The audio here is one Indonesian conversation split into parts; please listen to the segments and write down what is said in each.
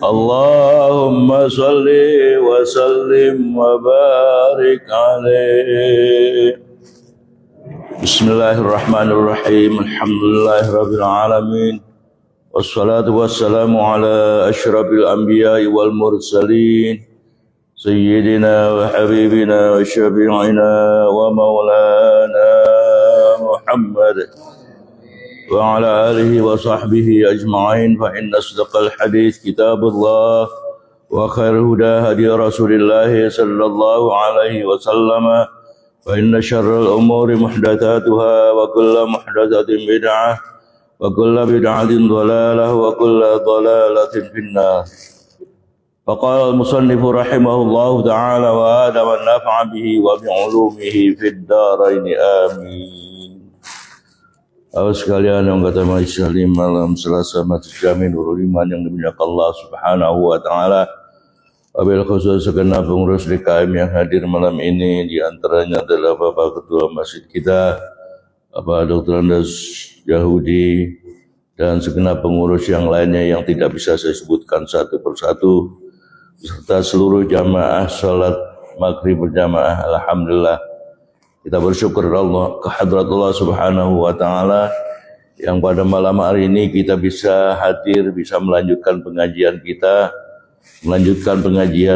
Allahumma salli wa sallim wa barik alaih. Bismillahirrahmanirrahim. Alhamdulillahirabbil alamin. Wassalatu wassalamu ala asyrafil anbiya'i wal mursalin sayyidina wa habibina wa syafi'ina wa maulana Muhammad wa ala alihi wa sahbihi ajma'in. Fa inna asdaqal hadis kitabullah wa khairul huda hadi Rasulillah sallallahu alaihi wasallam. Wa inna syarral umuri muhdatsatuha wa kullu muhdatsatin bid'ah wa kullu bid'atin dhalalah wa kullu dhalalatin finnar. Faqala al-musannif rahimahullahu ta'ala wa adama nafa'a bihi wa bi'ulumihi fid dharain amin. Awas sekalian yang kata majelis taklim malam Selasa Jamin Nurul Iman yang dimuliakan Allah Subhanahu wa taala. Wabil khusus segenap pengurus DKM yang hadir malam ini, di antaranya adalah Bapak Ketua Masjid kita, Bapak Dr. Andes Yahudi, dan segenap pengurus yang lainnya yang tidak bisa saya sebutkan satu persatu, serta seluruh jamaah salat maghrib berjamaah. Alhamdulillah, kita bersyukur Allah kehadrat Allah Subhanahu wa taala yang pada malam hari ini kita bisa hadir, bisa melanjutkan pengajian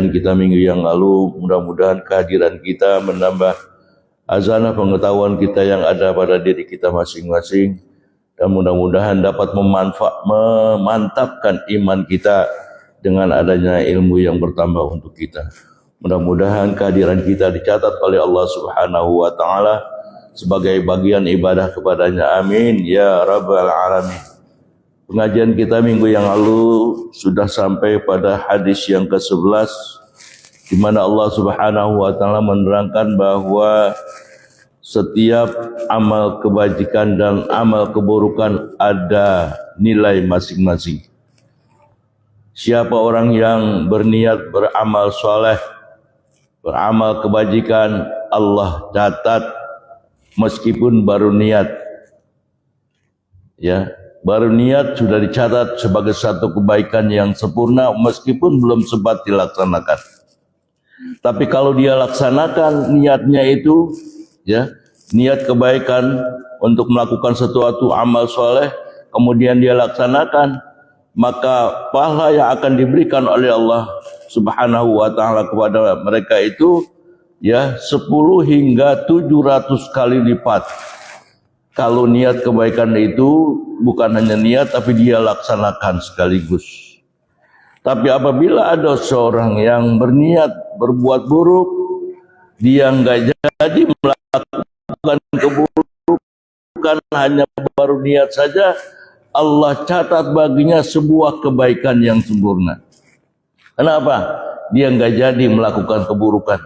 kita minggu yang lalu. Mudah-mudahan kehadiran kita menambah azanah pengetahuan kita yang ada pada diri kita masing-masing, dan mudah-mudahan dapat memantapkan iman kita dengan adanya ilmu yang bertambah untuk kita. Mudah-mudahan kehadiran kita dicatat oleh Allah Subhanahu wa taala sebagai bagian ibadah kepadanya. Amin ya rabbal alamin. Pengajian kita minggu yang lalu sudah sampai pada hadis yang ke-11, di mana Allah Subhanahu wa taala menerangkan bahwa setiap amal kebajikan dan amal keburukan ada nilai masing-masing. Siapa orang yang berniat beramal soleh, beramal kebajikan, Allah catat meskipun baru niat. Ya, baru niat sudah dicatat sebagai satu kebaikan yang sempurna meskipun belum sempat dilaksanakan. Tapi kalau dia laksanakan niatnya itu, ya, niat kebaikan untuk melakukan sesuatu amal soleh, kemudian dia laksanakan, maka pahala yang akan diberikan oleh Allah Subhanahu wa taala kepada mereka itu, ya, 10 hingga 700 kali lipat. Kalau niat kebaikan itu bukan hanya niat tapi dia laksanakan sekaligus. Tapi apabila ada seorang yang berniat berbuat buruk, dia enggak jadi melakukan keburukan, hanya baru niat saja, Allah catat baginya sebuah kebaikan yang sempurna. Kenapa? Dia enggak jadi melakukan keburukan.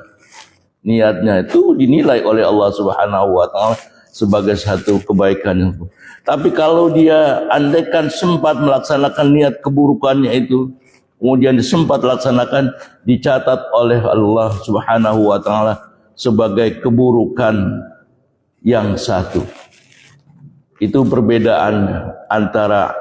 Niatnya itu dinilai oleh Allah Subhanahu wa taala sebagai satu kebaikan yang sempurna. Tapi kalau dia andaikan sempat melaksanakan niat keburukannya itu, kemudian sempat laksanakan, dicatat oleh Allah Subhanahu wa taala sebagai keburukan yang satu. Itu perbedaan antara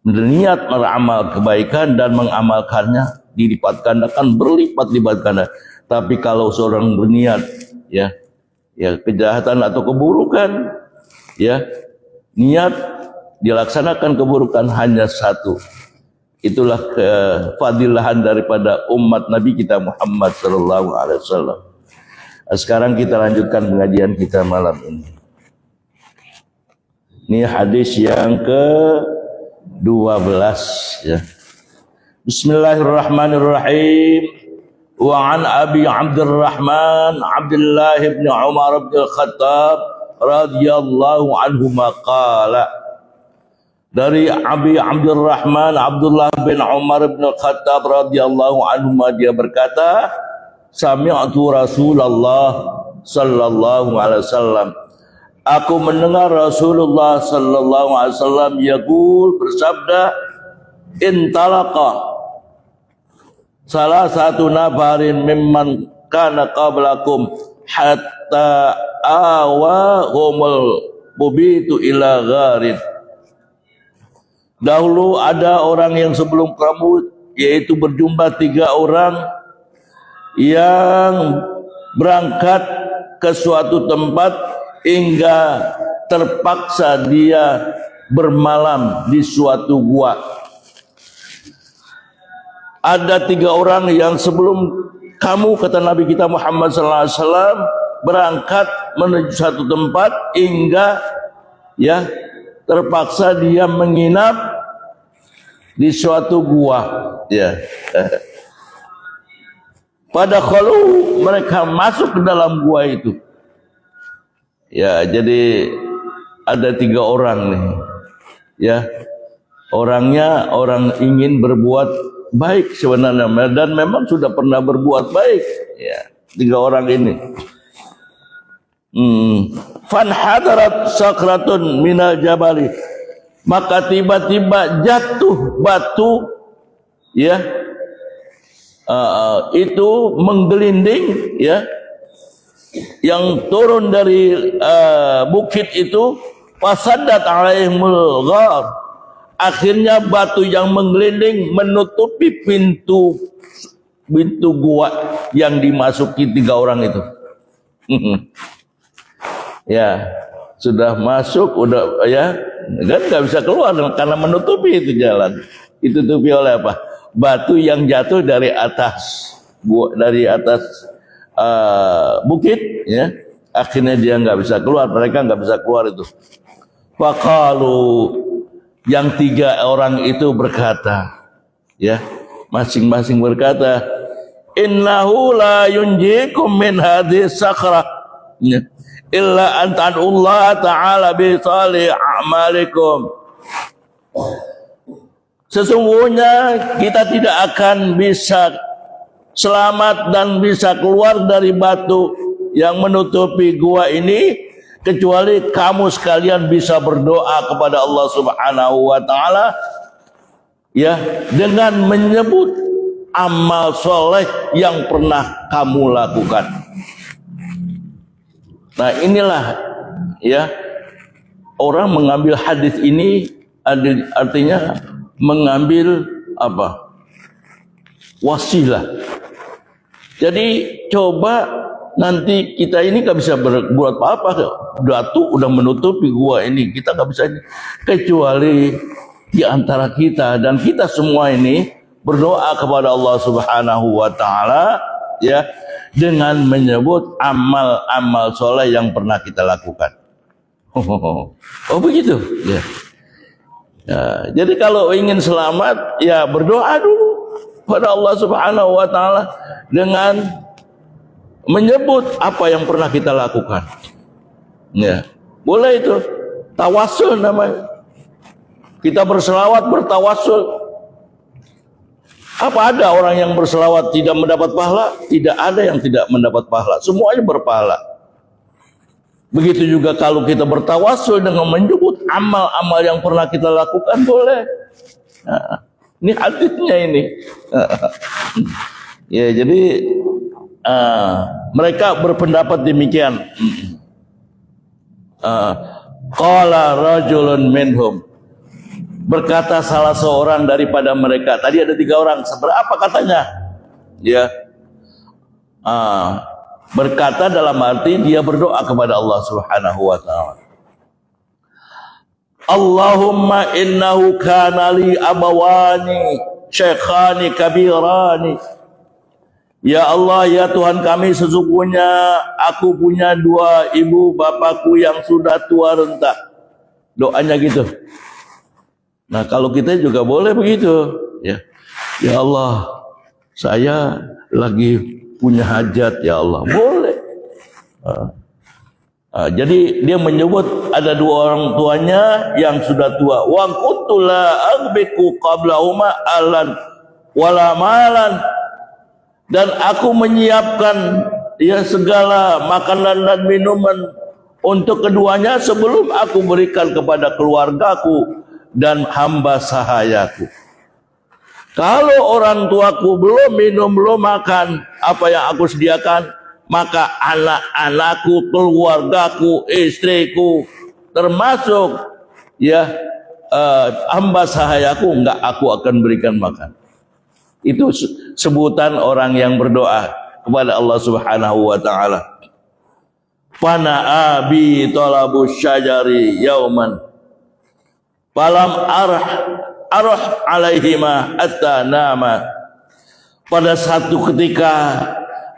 berniat beramal kebaikan dan mengamalkannya, dilipat gandakan, berlipat-lipat ganda. Tapi kalau seorang berniat, ya kejahatan atau keburukan, ya, niat dilaksanakan keburukan hanya satu. Itulah kefadilahan daripada umat Nabi kita Muhammad sallallahu alaihi wasallam. Sekarang kita lanjutkan pengajian kita malam ini. Ini hadis yang ke-12, ya. Bismillahirrahmanirrahim. Wa an Abi Abdurrahman Abdullah bin Umar bin Khattab radhiyallahu anhu qala. Dari Abi Abdurrahman Abdullah bin Umar bin Khattab radhiyallahu anhu, dia berkata, sami'tu Rasulullah sallallahu alaihi wasallam, aku mendengar Rasulullah sallallahu alaihi wasallam yaqul, bersabda, intalaqa salah satu nafarin mimman kana qablakum hatta awahumul mubitu ila gharin. Dahulu ada orang yang sebelum kamu yaitu berjumlah 3 orang yang berangkat ke suatu tempat hingga terpaksa dia bermalam di suatu gua. Ada 3 orang yang sebelum kamu, kata Nabi kita Muhammad SAW, berangkat menuju satu tempat hingga ya terpaksa dia menginap di suatu gua. Ya. Pada kalau mereka masuk ke dalam gua itu, ya, jadi ada 3 orang nih, ya, orangnya orang ingin berbuat baik sebenarnya dan memang sudah pernah berbuat baik, ya, 3 orang ini. Fanhadarat sakratun minal jabali, maka tiba-tiba jatuh batu, ya, itu menggelinding, ya, yang turun dari bukit itu. Fasaddat alaihimul ghar, akhirnya batu yang menggelinding menutupi pintu gua yang dimasuki 3 orang itu. Ya, sudah masuk, udah, ya, kan nggak bisa keluar karena menutupi itu jalan. Ditutupi oleh apa? Batu yang jatuh dari atas bukit, ya. Akhirnya dia nggak bisa keluar, mereka nggak bisa keluar itu. Faqalu, yang 3 orang itu berkata, ya, masing-masing berkata, innahu la yunjikum min hadhihi sakrah illa an ta'ala ta'ala bi salih a'malikum. Sesungguhnya kita tidak akan bisa selamat dan bisa keluar dari batu yang menutupi gua ini kecuali kamu sekalian bisa berdoa kepada Allah Subhanahu wa taala, ya, dengan menyebut amal soleh yang pernah kamu lakukan. Nah, inilah, ya, orang mengambil hadis ini artinya mengambil apa? Wasilah. Jadi coba nanti kita ini gak bisa berbuat apa-apa, batu udah menutupi gua ini, kita gak bisa, kecuali di antara kita dan kita semua ini berdoa kepada Allah Subhanahu wa taala, ya, dengan menyebut amal-amal soleh yang pernah kita lakukan. Oh begitu, ya. Ya, jadi kalau ingin selamat, ya, berdoa dulu pada Allah Subhanahu wa taala dengan menyebut apa yang pernah kita lakukan. Ya, boleh itu tawasul namanya. Kita berselawat, bertawasul. Apa ada orang yang berselawat tidak mendapat pahala? Tidak ada yang tidak mendapat pahala. Semuanya berpahala. Begitu juga kalau kita bertawasul dengan menyebut amal-amal yang pernah kita lakukan, boleh. Nah, ini hadisnya ini. Ya, jadi mereka berpendapat demikian. Qala rajulun minhum, berkata salah seorang daripada mereka. Tadi ada 3 orang. Seberapa katanya? Ya, berkata dalam arti dia berdoa kepada Allah Subhanahu wa taala. Allahumma innahu kana li abawani syekhani kabirani. Ya Allah, ya Tuhan kami, sesungguhnya aku punya 2 ibu bapakku yang sudah tua renta. Doanya gitu. Nah, kalau kita juga boleh begitu, ya. Ya Allah, saya lagi punya hajat, ya Allah. Boleh. Jadi dia menyebut ada 2 orang tuanya yang sudah tua. Wa kuntu la aghbiku qablahuma alan wala malan. Dan aku menyiapkan, ya, segala makanan dan minuman untuk keduanya sebelum aku berikan kepada keluargaku dan hamba sahayaku. Kalau orang tuaku belum minum, belum makan apa yang aku sediakan, maka anak-anakku, keluargaku, istriku, termasuk, ya, hamba sahayaku, enggak aku akan berikan makan. Itu sebutan orang yang berdoa kepada Allah Subhanahu wa taala. Fana abi talabu syajari yauman falam arah alaihima hatta nama. Pada satu ketika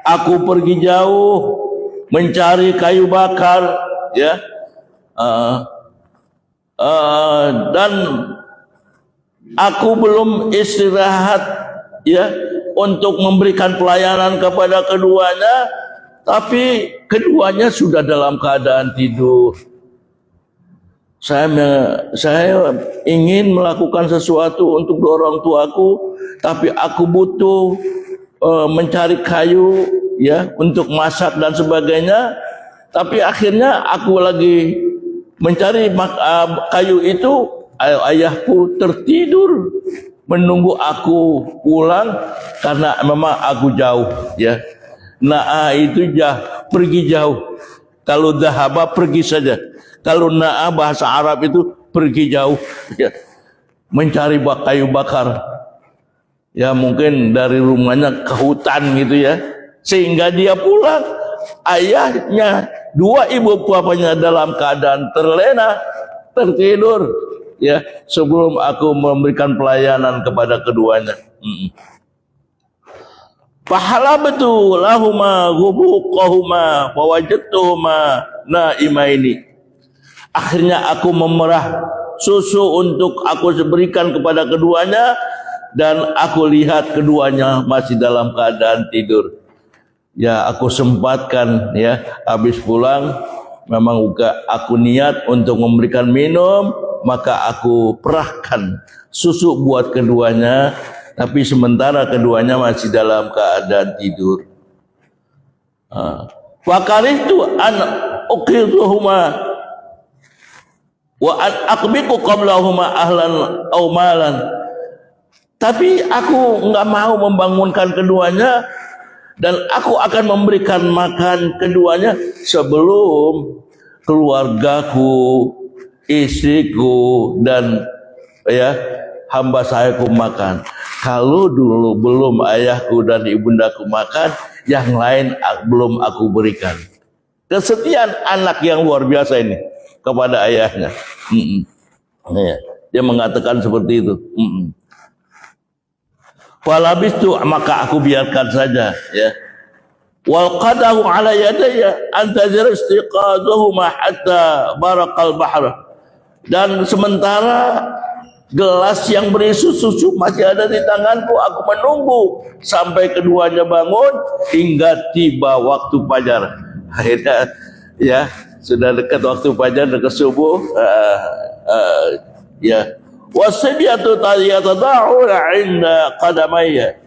aku pergi jauh mencari kayu bakar, ya, dan aku belum istirahat, ya, untuk memberikan pelayanan kepada keduanya, tapi keduanya sudah dalam keadaan tidur. Saya ingin melakukan sesuatu untuk orang tuaku, tapi aku butuh mencari kayu, ya, untuk masak dan sebagainya. Tapi akhirnya aku lagi mencari kayu itu, ayahku tertidur menunggu aku pulang karena memang aku jauh, ya. Nah, itu pergi jauh. Kalau dhahaba pergi saja. Kalau na'a bahasa Arab itu pergi jauh, ya, mencari kayu bakar. Ya, mungkin dari rumahnya ke hutan gitu, ya. Sehingga dia pulang, ayahnya, dua ibu bapaknya dalam keadaan terlena, tertidur, ya, sebelum aku memberikan pelayanan kepada keduanya. Fahalabtu lahuma ghubuqahuma fawajadtuhuma naimaini. Akhirnya aku memerah susu untuk aku berikan kepada keduanya, dan aku lihat keduanya masih dalam keadaan tidur. Ya, aku sempatkan, ya, habis pulang memang aku niat untuk memberikan minum, maka aku perahkan susu buat keduanya, tapi sementara keduanya masih dalam keadaan tidur. Fakaritu an uqidhuhuma wa an aqbiqu qablahuma ahlan aw malan. Tapi aku enggak mau membangunkan keduanya, dan aku akan memberikan makan keduanya sebelum keluargaku, istriku, dan, ya, hamba sayaku makan. Kalau dulu belum ayahku dan ibundaku makan, yang lain belum aku berikan. Kesetiaan anak yang luar biasa ini kepada ayahnya. Ya, dia mengatakan seperti itu. Falabistu, maka aku biarkan saja, ya. Wal qadahu ala yadayya antazir istiqazuhuma hatta barakal bahr. Dan sementara gelas yang berisi susu masih ada di tanganku, aku menunggu sampai keduanya bangun hingga tiba waktu fajar. Akhirnya, ya, sudah dekat waktu fajar, dekat subuh, ya. Wasibiyatu yatada'una 'inda qadamayya.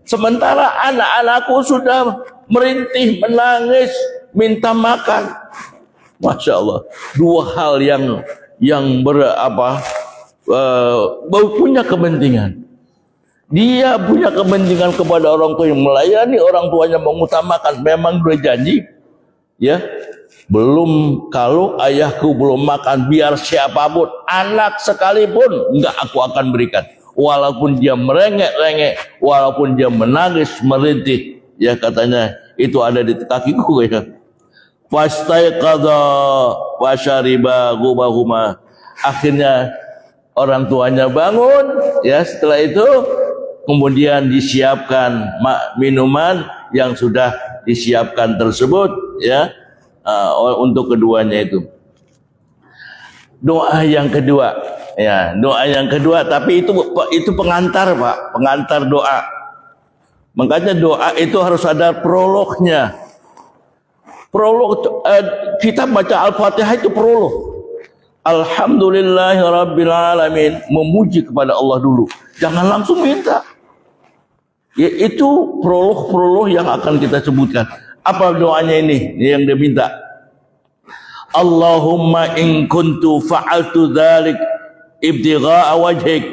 Sementara anak-anakku sudah merintih, menangis, minta makan. Masya Allah, dua hal yang punya kepentingan. Dia punya kepentingan kepada orang tua yang melayani orang tuanya, mengutamakan. Memang udah janji, ya, belum, kalau ayahku belum makan, biar siapapun, anak sekalipun, enggak aku akan berikan. Walaupun dia merengek-rengek, walaupun dia menangis, merintih, ya, katanya itu ada di kakiku, ya. Fastaiqadha wa syariba ghubahuma. Akhirnya orang tuanya bangun, ya. Setelah itu kemudian disiapkan minuman yang sudah disiapkan tersebut, ya, untuk keduanya itu. Doa yang kedua, ya, doa yang kedua, tapi itu pengantar, Pak, pengantar doa. Makanya doa itu harus ada prolognya. Prolog, kita baca Al-Fatihah itu prolog. Alhamdulillahirabbil alamin, memuji kepada Allah dulu. Jangan langsung minta. Ya, itu prolog yang akan kita sebutkan. Apa doanya ini yang dia minta? Allahumma in kuntu fa'altu dzalik ibtigha'a wajhik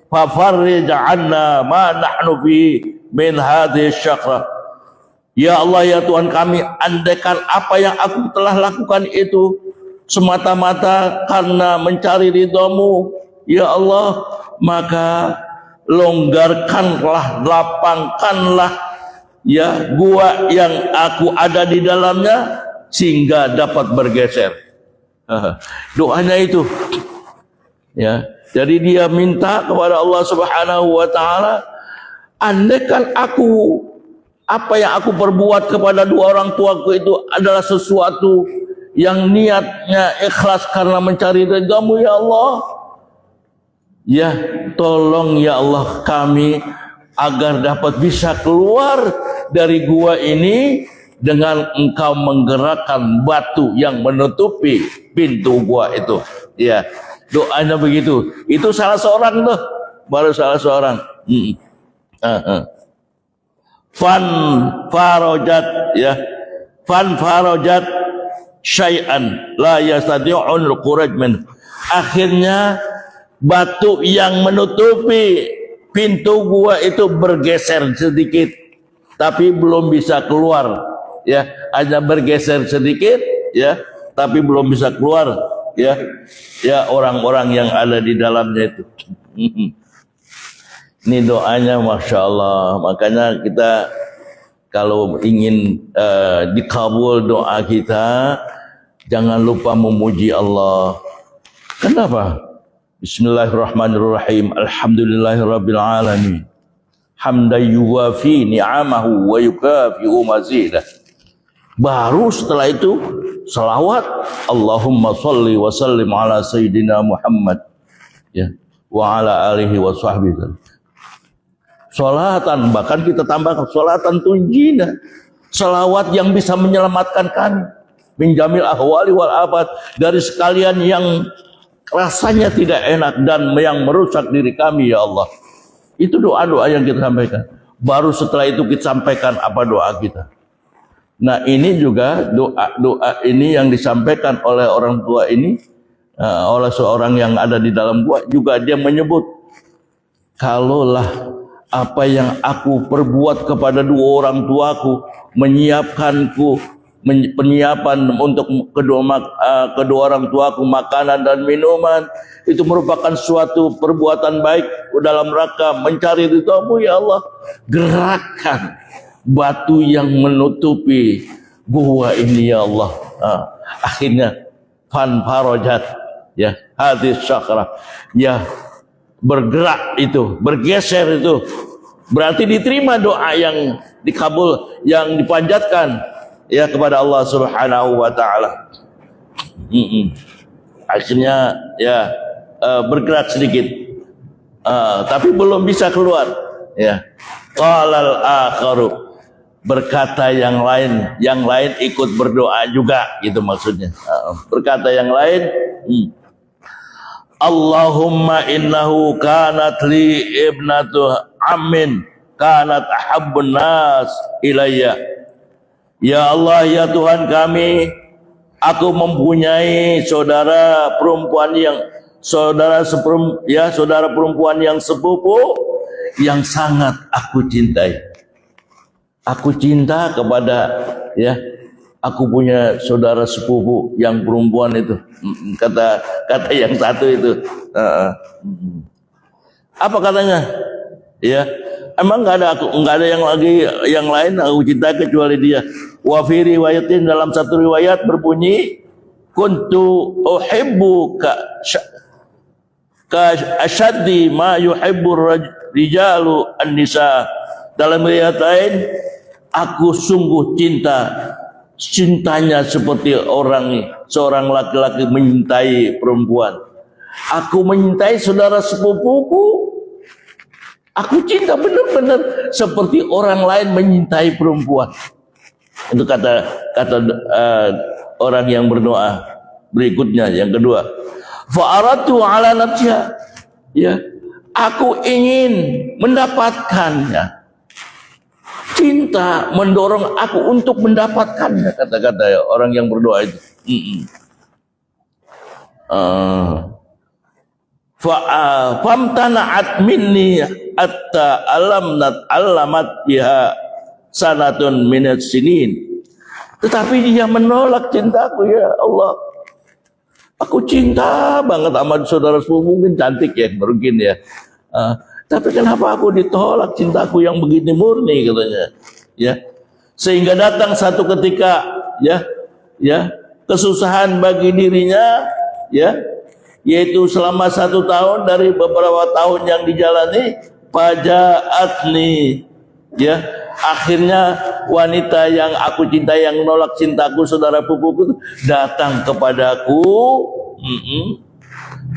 fafarrij 'anna ma nahnu fi min hadhihi syaqra. Ya Allah, ya Tuhan kami, andaikan apa yang aku telah lakukan itu semata-mata karena mencari ridha-Mu, ya Allah, maka longgarkanlah, lapangkanlah ya gua yang aku ada di dalamnya sehingga dapat bergeser. Doanya itu ya. Jadi dia minta kepada Allah Subhanahu wa taala, andaikan apa yang aku perbuat kepada dua orang tuaku itu adalah sesuatu yang niatnya ikhlas karena mencari ridhamu ya Allah, ya tolong ya Allah kami agar dapat bisa keluar dari gua ini dengan engkau menggerakkan batu yang menutupi pintu gua itu. Ya, doanya begitu. Itu salah seorang tuh, baru salah seorang. Fan farojat ya, fan farojat syai'an la yastati'un al-khuruj min. Akhirnya batu yang menutupi pintu gua itu bergeser sedikit, tapi belum bisa keluar. Ya, hanya bergeser sedikit, ya, tapi belum bisa keluar. Ya, ya orang-orang yang ada di dalamnya itu. Ini doanya, masya Allah. Makanya kita kalau ingin dikabul doa kita, jangan lupa memuji Allah. Kenapa? Bismillahirrahmanirrahim. Alhamdulillahirabbil alamin. Hamdan yuwafi ni'amahu wa yukafi'u mazidah. Baru setelah itu salawat, Allahumma salli wa sallim ala sayyidina Muhammad ya wa ala alihi wa sahbihi. Salatan, bahkan kita tambahkan salatan tunjina, salawat yang bisa menyelamatkan kami min jamil ahwali wal abad, dari sekalian yang rasanya tidak enak dan yang merusak diri kami ya Allah. Itu doa-doa yang kita sampaikan. Baru setelah itu kita sampaikan apa doa kita. Nah ini juga doa ini yang disampaikan oleh orang tua ini, oleh seorang yang ada di dalam gua juga, dia menyebut, kalaulah apa yang aku perbuat kepada dua orang tuaku, menyiapkanku penyiapan untuk kedua orang tuaku makanan dan minuman, itu merupakan suatu perbuatan baik dalam rangka mencari ridhamu ya Allah. Gerakkan batu yang menutupi gua ini ya Allah. Akhirnya fan farojat ya hadis syakra ya, bergerak itu, bergeser itu, berarti diterima doa yang dikabul, yang dipanjatkan ya kepada Allah Subhanahu wa taala. Akhirnya ya bergerak sedikit, tapi belum bisa keluar ya. Qalal akharu, berkata yang lain ikut berdoa juga, gitu maksudnya. Berkata yang lain, Allahumma innahu kanat li ibnatu ammin kanat ahabbun nas ilayya. Ya Allah, ya Tuhan kami, aku mempunyai saudara perempuan yang sepupu yang sangat aku cintai. Aku cinta kepada aku punya saudara sepupu yang perempuan itu. Kata yang satu itu. Apa katanya? Ya, emang nggak ada yang lain aku cinta kecuali dia. Wa fi riwayatin, dalam satu riwayat berbunyi, kuntu uhibbu ka asyaddi ma yuhibbu rijalu an-nisa. Dalam riwayat lain, aku sungguh cintanya seperti seorang laki-laki mencintai perempuan. Aku mencintai saudara sepupuku. Aku cinta benar-benar seperti orang lain mencintai perempuan. Itu kata orang yang berdoa berikutnya, yang kedua. Fa'aratu ala nafsiha. Ya, aku ingin mendapatkannya. Cinta mendorong aku untuk mendapatkannya, kata-kata orang yang berdoa itu. Famtana'at minni atta alamat biha sanatun minat sinin. Tetapi dia menolak cintaku ya Allah. Aku cinta banget sama saudara sepupu, mungkin cantik ya, mungkin ya. Tapi kenapa aku ditolak cintaku yang begini murni, katanya. Ya. Sehingga datang satu ketika, kesusahan bagi dirinya, yaitu selama 1 tahun dari beberapa tahun yang dijalani, fajaatni, akhirnya wanita yang aku cintai, yang menolak cintaku, saudara pupuku, datang kepadaku.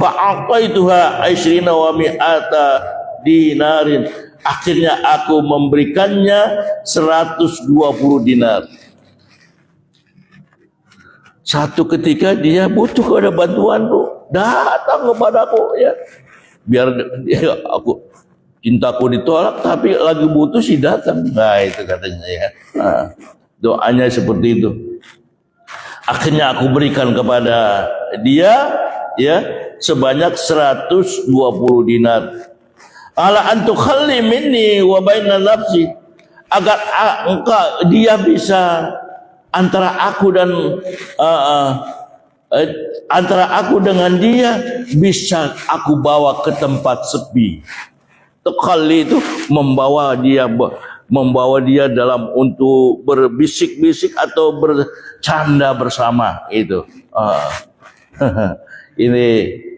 Fa'aqaituha 20 wa mi'ata dinarin. Akhirnya aku memberikannya 120 dinar. Satu ketika dia butuh kepada bantuanku, datang kepadaku, biar cintaku ditolak, tapi lagi butuh sih datang. Nah, itu katanya, doanya seperti itu. Akhirnya aku berikan kepada dia, sebanyak 120 dinar. Ala antu khalli minni wa baina nafsi, agar dia bisa antara aku dengan dia bisa aku bawa ke tempat sepi. Khalli itu membawa dia dalam untuk berbisik-bisik atau bercanda bersama itu.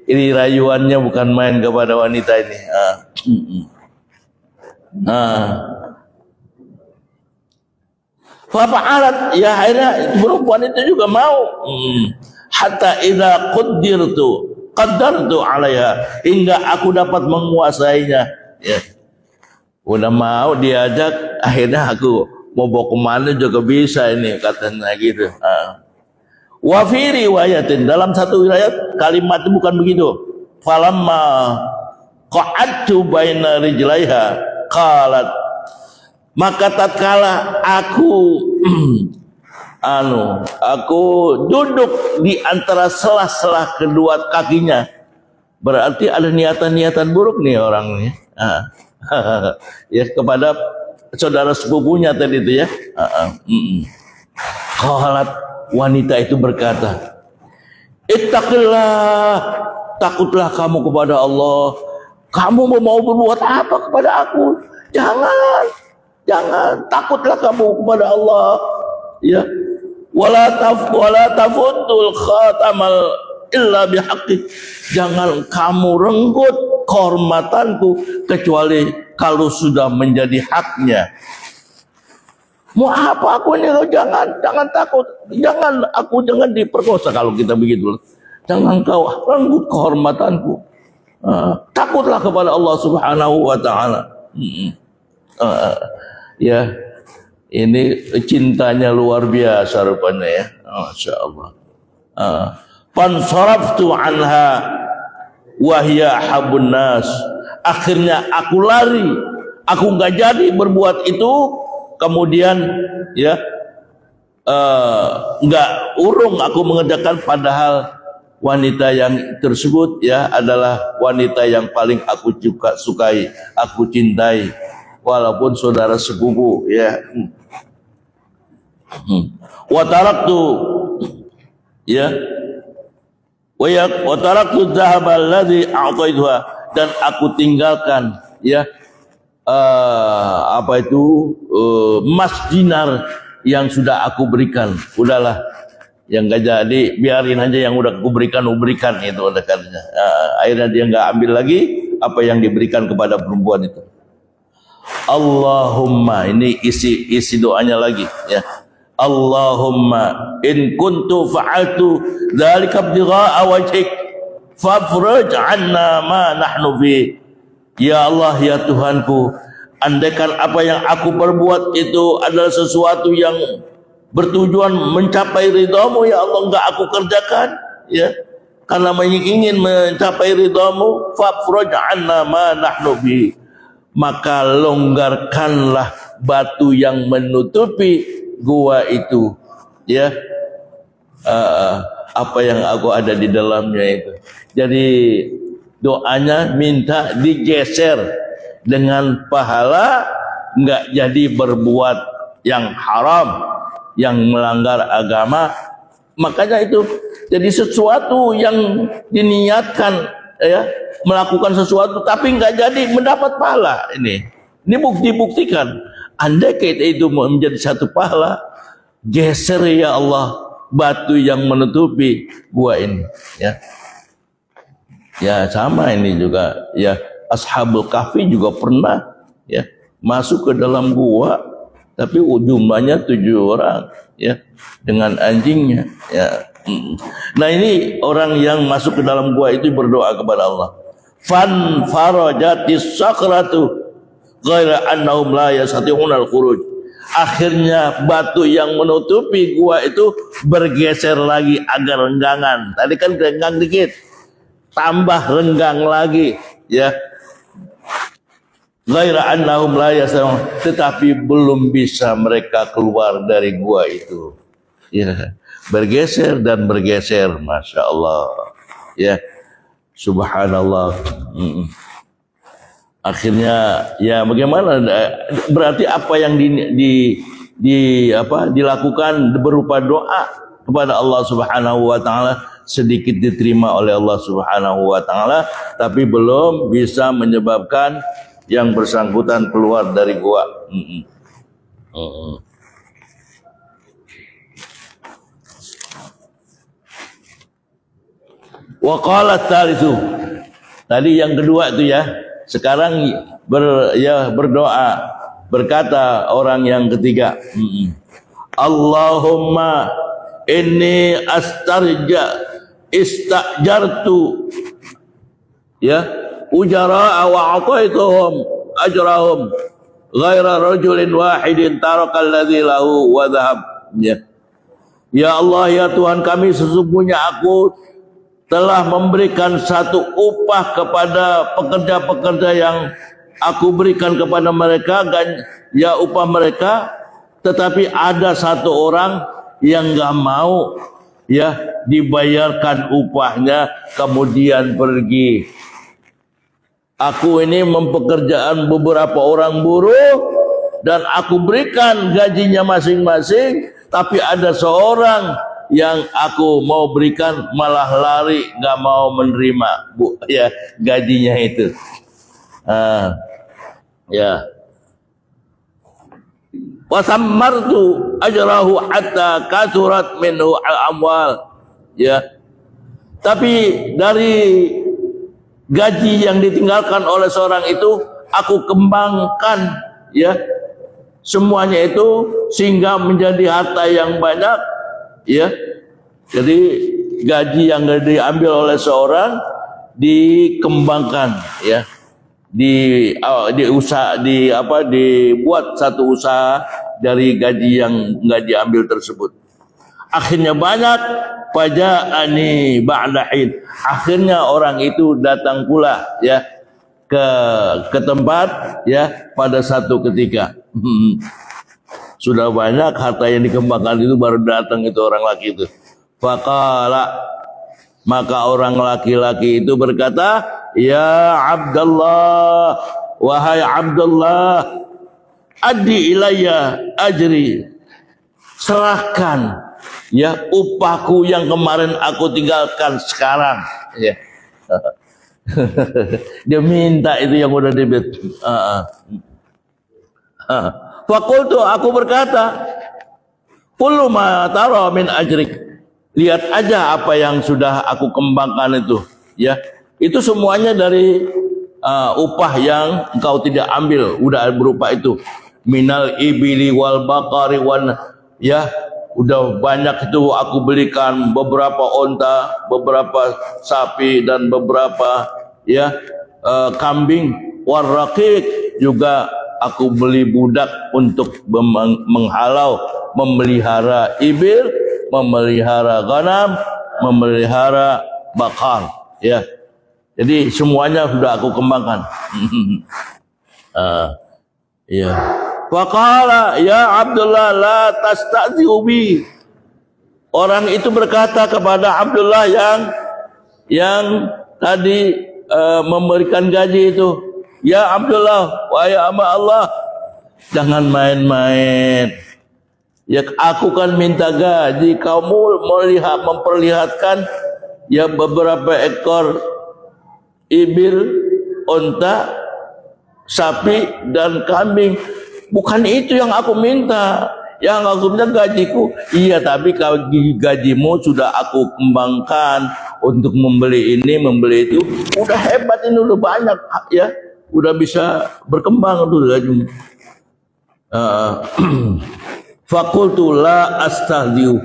Ini rayuannya bukan main kepada wanita ini. Fa'alat, akhirnya perempuan itu juga mau. Hatta idza qaddartu 'alaiha, hingga aku dapat menguasainya. Udah mau diajak, akhirnya aku mau bawa kemana juga bisa ini, katanya gitu. Wa fi riwayatin, dalam satu riwayat kalimat itu bukan begitu. Falamma qa'adtu baina rijlaiha qalat, maka tatkala aku aku duduk di antara sela-sela kedua kakinya, berarti ada niatan-niatan buruk nih orang ini. Kepada saudara sepupunya tadi itu, qalat, wanita itu berkata, ittaqillah, takutlah kamu kepada Allah. Kamu mau berbuat apa kepada aku? Jangan, takutlah kamu kepada Allah. Wala tafuddul khatamal illa bihaqqi, jangan kamu renggut kehormatanku kecuali kalau sudah menjadi haknya. Mau apa aku ini? Jangan takut, jangan diperkosa. Kalau kita begitu, jangan kau renggut kehormatanku. Takutlah kepada Allah Subhanahu wa Ta'ala. Ini cintanya luar biasa rupanya, ya. Masya Allah. Fansaraftu anha wahya habun nas, akhirnya aku lari, aku nggak jadi berbuat itu. Kemudian nggak urung aku mengerjakan, padahal wanita yang tersebut adalah wanita yang paling aku sukai, aku cintai, walaupun saudara sepupu, wa taraktu dhahab alladhi a'taituha, dan aku tinggalkan emas dinar yang sudah aku berikan. Udahlah, yang gak jadi biarin aja, yang udah aku berikan itu, katanya. Akhirnya dia nggak ambil lagi apa yang diberikan kepada perempuan itu. Allahumma, ini isi doanya lagi, Allahumma in kuntu fa'altu dzalika ibtigha'a wajhik fafraj 'anna ma nahnu fi. Ya Allah, ya Tuhanku, andaikan apa yang aku perbuat itu adalah sesuatu yang bertujuan mencapai ridhamu, ya Allah, enggak aku kerjakan, karena ingin mencapai ridhamu, fafraj 'anna ma nahnu bi, maka longgarkanlah batu yang menutupi gua itu, apa yang aku ada di dalamnya itu. Jadi doanya minta digeser dengan pahala, nggak jadi berbuat yang haram, yang melanggar agama. Makanya itu jadi sesuatu yang diniatkan ya melakukan sesuatu tapi nggak jadi mendapat pahala. Ini bukti-buktikan. Andai kita itu menjadi satu pahala, geser ya Allah batu yang menutupi gua ini, ya. Ya sama ini juga, ya Ashabul Kahfi juga pernah ya masuk ke dalam gua, tapi jumlahnya 7 orang, ya, dengan anjingnya, ya. Nah ini orang yang masuk ke dalam gua itu berdoa kepada Allah. Fan farajatis sakratu ghaira annahum la yastati'una al-khuruj. Akhirnya batu yang menutupi gua itu bergeser lagi agak renggangan. Tadi kan renggang dikit, tambah renggang lagi, ya. Ghaira annahum la yastati'una, tetapi belum bisa mereka keluar dari gua itu. Ya, bergeser dan bergeser, masya Allah, ya, subhanallah. Akhirnya ya bagaimana, berarti apa yang dilakukan berupa doa kepada Allah Subhanahu wa taala sedikit diterima oleh Allah Subhanahu wa taala, tapi belum bisa menyebabkan yang bersangkutan keluar dari gua. Wa qala tsalitsu, tadi yang kedua itu ya. Sekarang berdoa, berkata orang yang ketiga, Allahumma inni istajartu, ya, ujara'a wa ataituhum ajrahum ghaira rajulin wahidin tarakal ladzi lahu wa dhahab. Ya Allah, ya Tuhan kami, sesungguhnya aku telah memberikan satu upah kepada pekerja-pekerja yang aku berikan kepada mereka, ya upah mereka, tetapi ada satu orang yang enggak mau ya dibayarkan upahnya kemudian pergi. Aku ini mempekerjaan beberapa orang buruh dan aku berikan gajinya masing-masing, tapi ada seorang yang aku mau berikan malah lari, nggak mau menerima ya gajinya itu. Ya. Wasammartu ajrahu hatta kasurat minhu al-amwal. Ya. Tapi dari gaji yang ditinggalkan oleh seorang itu aku kembangkan, ya, semuanya itu sehingga menjadi harta yang banyak. Ya, jadi gaji yang diambil oleh seorang dikembangkan, ya, dibuat satu usaha dari gaji yang nggak diambil tersebut. Akhirnya banyak faja'ani ba'dahin. Akhirnya orang itu datang pula, ya, ke tempat, ya, pada satu ketika. Sudah banyak harta yang dikembangkan itu baru datang itu orang laki itu. Faqala, maka orang laki-laki itu berkata, ya Abdullah, wahai Abdullah, addi ilayya ajri, serahkan ya upahku yang kemarin aku tinggalkan sekarang, ya. Dia minta itu yang udah debit. Fakultu, aku berkata, kullu ma tara min ajrik, lihat aja apa yang sudah aku kembangkan itu, ya, itu semuanya dari upah yang engkau tidak ambil, udah berupa itu, minal ibili wal baqari wan, ya, udah banyak itu aku belikan beberapa onta, beberapa sapi dan beberapa, ya, kambing, warraqiq, juga aku beli budak untuk menghalau, memelihara ibil, memelihara ghanam, memelihara bakar, ya. Jadi semuanya sudah aku kembangkan. Ya. Faqala ya Abdullah la tasta'zi'u bi. Orang itu berkata kepada Abdullah yang tadi memberikan gaji itu, ya Abdullah, wahai hamba Allah, jangan main-main. Ya, aku kan minta gaji, kamu memperlihatkan ya beberapa ekor ibil, unta, sapi dan kambing. Bukan itu yang aku minta. Yang aku minta gajiku. Iya, tapi gajimu sudah aku kembangkan untuk membeli ini, membeli itu. Udah hebat ini, udah banyak ya. Udah bisa berkembang tuh gajimu. Fakultu la astahziu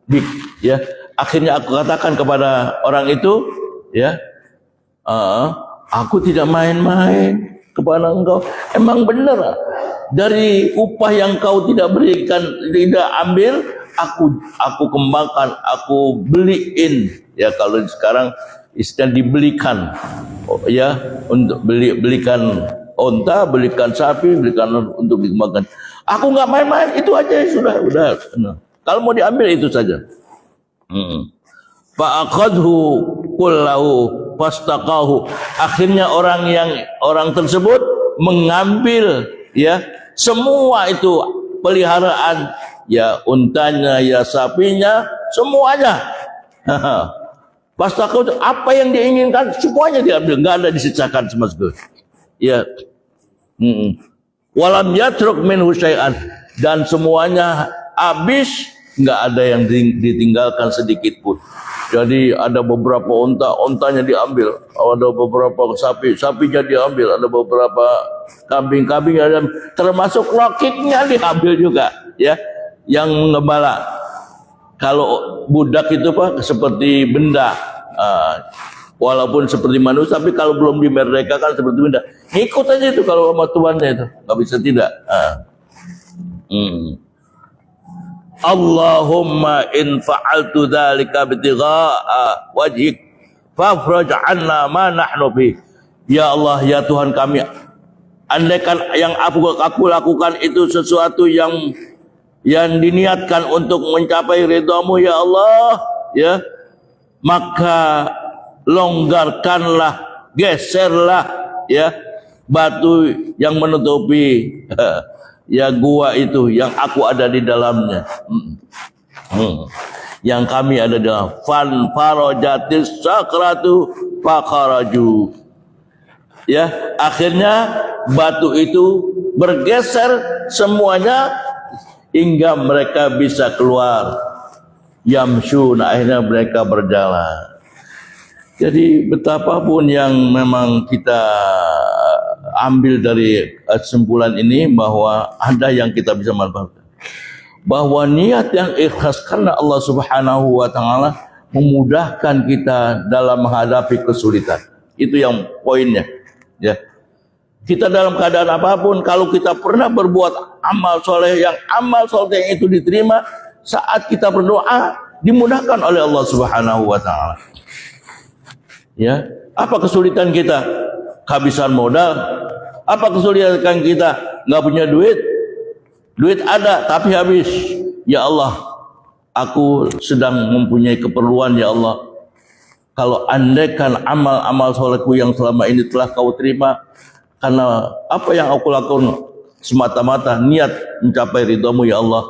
bik, ya. Akhirnya aku katakan kepada orang itu, ya, aku tidak main-main kepada engkau. Emang benar dari upah yang kau tidak berikan, tidak ambil, aku kembangkan, aku beliin, ya. Kalau sekarang istilah dibelikan, ya, untuk belikan unta, belikan sapi, belikan untuk dikembangkan. Aku nggak main-main, itu aja sudah. Kalau mau diambil itu saja. Fa'aqadhu kullahu fastaqahu. Akhirnya orang tersebut mengambil, ya, semua itu peliharaan, ya, untanya, ya, sapinya, semuanya. Fastaqahu, apa yang diinginkan semuanya diambil, nggak ada disisakan sama sekali. Ya. Walam yatruk minhu syai'an, dan semuanya habis, nggak ada yang ditinggalkan sedikit pun. Jadi ada beberapa ontanya diambil, ada beberapa sapinya diambil, ada beberapa kambingnya diambil, termasuk lokitnya diambil juga, ya, yang ngembala. Kalau budak itu Pak seperti benda, walaupun seperti manusia, tapi kalau belum dimerdekakan seperti benda. Ikut aja itu kalau sama tuannya itu, nggak bisa tidak. Allahumma in fa'altu dzalika bitigha'a wajhik fafraj 'anna ma nahnu fi. Ya Allah, ya Tuhan kami, andaikan yang aku lakukan itu sesuatu yang diniatkan untuk mencapai ridhamu, ya Allah, ya, maka longgarkanlah, geserlah, ya, batu yang menutupi ya gua itu yang aku ada di dalamnya, yang kami ada di dalam. Fan farajatis sakratu fakharaju, ya, akhirnya batu itu bergeser semuanya hingga mereka bisa keluar. Yamshun, akhirnya mereka berjalan. Jadi betapapun yang memang kita ambil dari kesimpulan ini, bahwa ada yang kita bisa manfaatkan, bahwa niat yang ikhlas karena Allah Subhanahu wa taala memudahkan kita dalam menghadapi kesulitan. Itu yang poinnya, ya. Kita dalam keadaan apapun, kalau kita pernah berbuat amal soleh, yang amal soleh yang itu diterima, saat kita berdoa dimudahkan oleh Allah Subhanahu wa taala. Ya, apa kesulitan kita? Kehabisan modal. Apa kesulitan kita? Nggak punya duit. Duit ada tapi habis. Ya Allah, aku sedang mempunyai keperluan, ya Allah. Kalau andaikan amal-amal solehku yang selama ini telah kau terima, karena apa yang aku lakukan semata-mata niat mencapai ridhamu, ya Allah,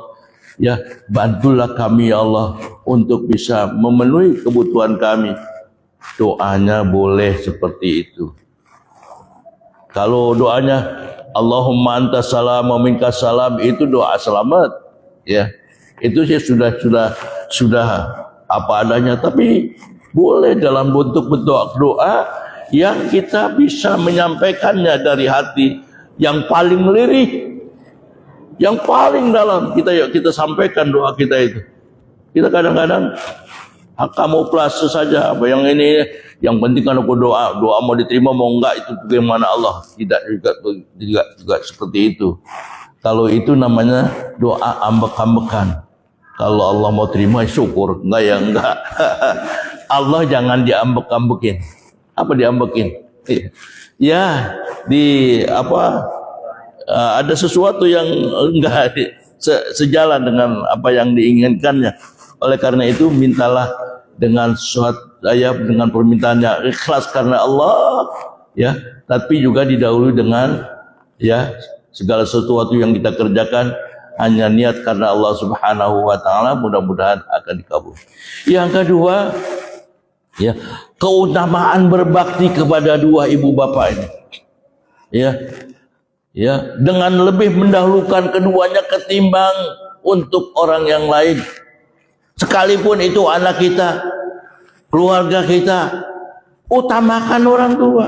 ya, bantulah kami, ya Allah, untuk bisa memenuhi kebutuhan kami. Doanya boleh seperti itu. Kalau doanya Allahumma antas salam wa minkas salam, itu doa selamat, ya. Itu sih sudah apa adanya, tapi boleh dalam bentuk doa yang kita bisa menyampaikannya dari hati yang paling lirih, yang paling dalam. Kita sampaikan doa kita itu. Kita kadang-kadang kamu plus saja, apa yang ini, yang penting kan aku doa mau diterima mau enggak itu bagaimana Allah. Tidak juga seperti itu. Kalau itu namanya doa ambek-ambekan. Kalau Allah mau terima syukur, enggak ya enggak. Allah jangan diambek-ambekin. Apa diambekin? Ya, ada sesuatu yang enggak sejalan dengan apa yang diinginkannya. Oleh karena itu mintalah dengan dengan permintaannya ikhlas karena Allah, ya, tapi juga didahului dengan, ya, segala sesuatu yang kita kerjakan hanya niat karena Allah Subhanahu wa taala, mudah-mudahan akan dikabul. Yang kedua, Ya, keutamaan berbakti kepada dua ibu bapak ini. Ya, ya, dengan lebih mendahulukan keduanya ketimbang untuk orang yang lain. Sekalipun itu anak kita, keluarga kita, utamakan orang tua.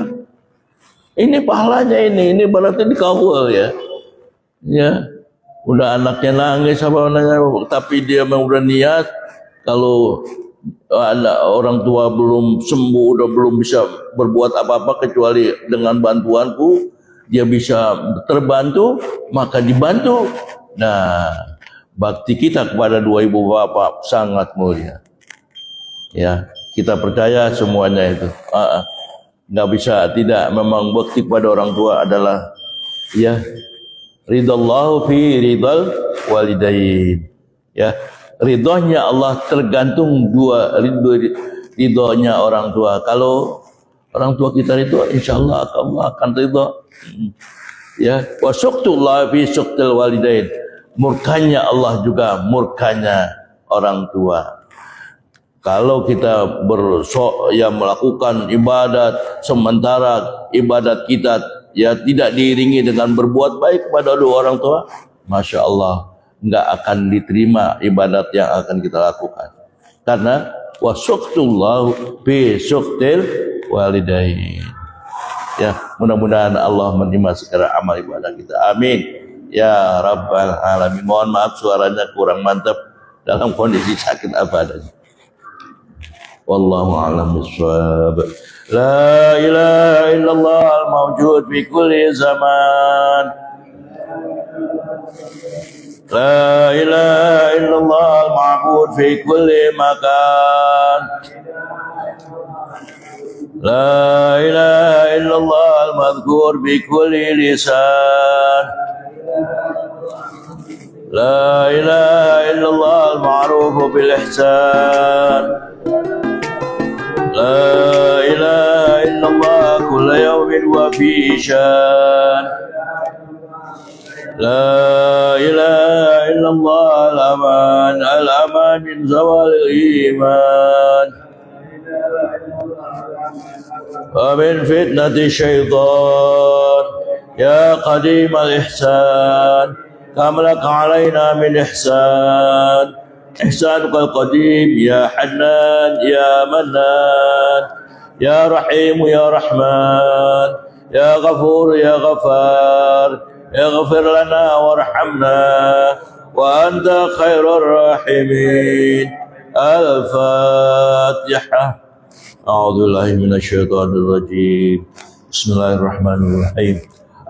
Ini pahalanya ini berarti dikawal ya. Ya, udah anaknya nangis apa tapi dia memang udah niat kalau ada orang tua belum sembuh, udah belum bisa berbuat apa-apa kecuali dengan bantuanku, dia bisa terbantu, maka dibantu. Nah, bakti kita kepada dua ibu bapak sangat mulia. Ya, kita percaya semuanya itu. Nggak bisa tidak, memang bakti kepada orang tua adalah ya ridallahu fi ridal walidain. Ya, ridhonya Allah tergantung ridhonya orang tua. Kalau orang tua kita ridho, insyaallah Allah akan ridho. Ya, wa suqtullah fi suqtil walidain. Murkanya Allah juga murkanya orang tua. Kalau kita melakukan ibadat sementara ibadat kita ya tidak diiringi dengan berbuat baik kepada dua orang tua, masya Allah nggak akan diterima ibadat yang akan kita lakukan. Karena wasuqtullahu bi suqtil walidain. Ya, mudah-mudahan Allah menerima segala amal ibadah kita. Amin. Ya Rabbal Alamin. Mohon maaf suaranya kurang mantap dalam kondisi sakit apa adanya. Wallahu a'lam bishawab. La ilaha illallah al-mawjud fi kulli zaman. La ilaha illallah al-ma'bud fi kulli makan. La ilaha illallah al-madhkur bi kulli lisan. La ilaha illallah al-ma'ruf bil ihsan. La ilaha illallah kulla yawmin wa fi shan. La ilaha illallah al-aman min zawal iman wa min fitnati syaitan. Ya qadim al-ihsan kam lak alaina min ihsan. إحسانك القديم يا حنان يا منان يا رحيم يا رحمن يا غفور يا غفار اغفر لنا وارحمنا وأنت خير الراحمين. الفاتحة. أعوذ بالله من الشيطان الرجيم. بسم الله الرحمن الرحيم.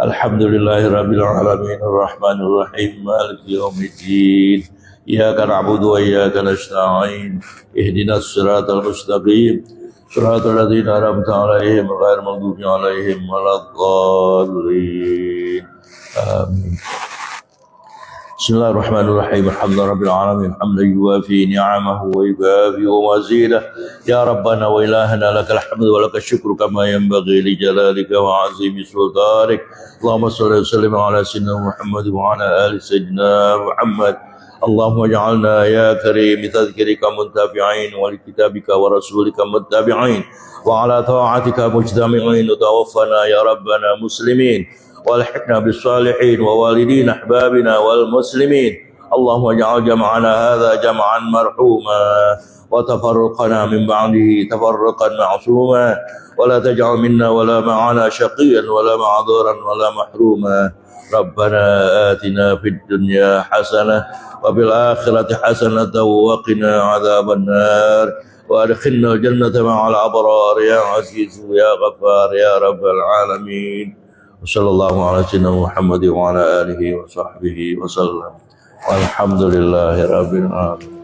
الحمد لله رب العالمين الرحمن الرحيم مالك يوم الدين. إياك نعبد وإياك نستعين اهدنا الصراط المستقيم صراط الذين أنعمت عليهم غير المغضوب عليهم ولا الضالين. آمين. بسم الله الرحمن الرحيم. الحمد لله رب العالمين حمدا يوافي نعمه ويكافئ مزيده. يا ربنا وإلهنا لك الحمد ولك الشكر كما ينبغي لجلالك وعظيم سلطانك. اللهم صل وسلم على سيدنا محمد وعلى آل سيدنا محمد. اللهم اجعلنا يا كريم بتذكرك منتفعين ولكتابك ورسولك متبعين وعلى طاعتك مجتمعين. وتوفنا يا ربنا مسلمين والحقنا بالصالحين ووالدين أحبابنا والمسلمين. اللهم اجعل جمعنا هذا جمعا مرحوما وتفرقنا من بعده تفرقا معصوما ولا تجعل منا ولا معنا شقيا ولا معذورا ولا محروما. ربنا آتنا في الدنيا حسنة وفي الآخرة حسنة وقنا عذاب النار وأدخلنا الجنة مع الأبرار يا عزيز يا غفار يا رب العالمين. وصلى الله على سيدنا محمد وعلى آله وصحبه وسلم والحمد لله رب العالمين.